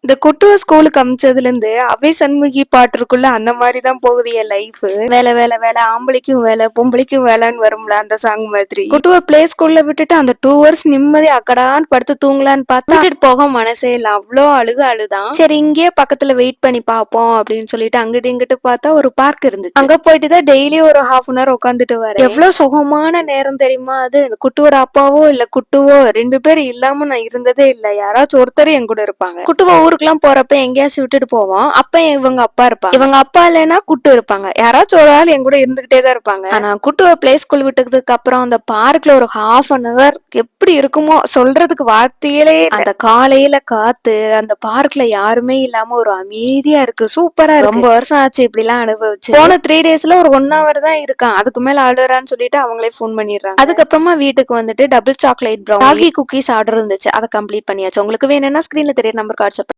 இந்த குட்டுவ ஸ்கூலுக்கு அமிச்சதுல இருந்து அவை சண்முகி பாட்டு இருக்குல்ல அந்த மாதிரிதான் போகுது என் லைஃப். வேலை வேலை வேலை ஆம்பளைக்கும் வேலை பொம்பளைக்கும் வேலைன்னு வரும்ல அந்த சாங் மாதிரி. குட்டுவ பிளே ஸ்கூல்ல விட்டுட்டு அந்த 2 hours நிம்மதி அக்கடான்னு படுத்து தூங்கலான்னு பார்த்தா விட்டுட்டு போக மனசே இல்ல. அவ்வளோ அழுதான். சரி இங்கேயே பக்கத்துல வெயிட் பண்ணி பாப்போம் அப்படின்னு சொல்லிட்டு அங்கிட்டு இங்கிட்டு பார்த்தா ஒரு பார்க் இருந்துச்சு. அங்க போயிட்டு தான் டெய்லி ஒரு 1/2 hour உட்காந்துட்டு வரேன். எவ்வளவு சுகமான நேரம் தெரியுமா அது. குட்டுவோட அப்பாவோ இல்ல குட்டுவோ 2 பேரும் இல்லாம நான் இருந்ததே இல்ல. யாராச்சும் ஒருத்தர் என் கூட இருப்பாங்க. குட்டுவ ஊருக்குலாம் போறப்ப எங்கேயாச்சும் விட்டுட்டு போவோம். அப்ப இவங்க அப்பா இருப்பாங்க. இவங்க அப்பா இல்லைன்னா குட்டு இருப்பாங்க. யாராச்சும் ஒரு ஆள் என் கூட இருந்துகிட்டே தான் இருப்பாங்க. ஆனா குட்டுவ பிளே ஸ்கூல் விட்டதுக்கு அப்புறம் அந்த பார்க்ல ஒரு 1/2 hour எப்படி இருக்குமோ சொல்றதுக்கு வார்த்தையிலே இல்ல. அந்த காலையில காத்து அந்த பார்க்ல யாருமே இல்லாம ஒரு அமைதியா இருக்கு. சூப்பரா இருக்கு. ரொம்ப வருஷம் ஆச்சு இப்படி எல்லாம் அனுபவிச்சு. போன 3 daysல ஒரு 1 hour தான் இருக்கான். அதுக்கு மேல அழுறான்னு சொல்லிட்டு அவங்களே போன் பண்ணிடுறாங்க. அதுக்கப்புறமா வீட்டுக்கு வந்துட்டு double chocolate brownie ragi cookies order இருந்துச்சு. அதை கம்ப்ளீட் பண்ணியாச்சு. உங்களுக்கு வேணும்னா ஸ்கிரீன்ல தெரிய நம்பர் வாட்ஸ்அப்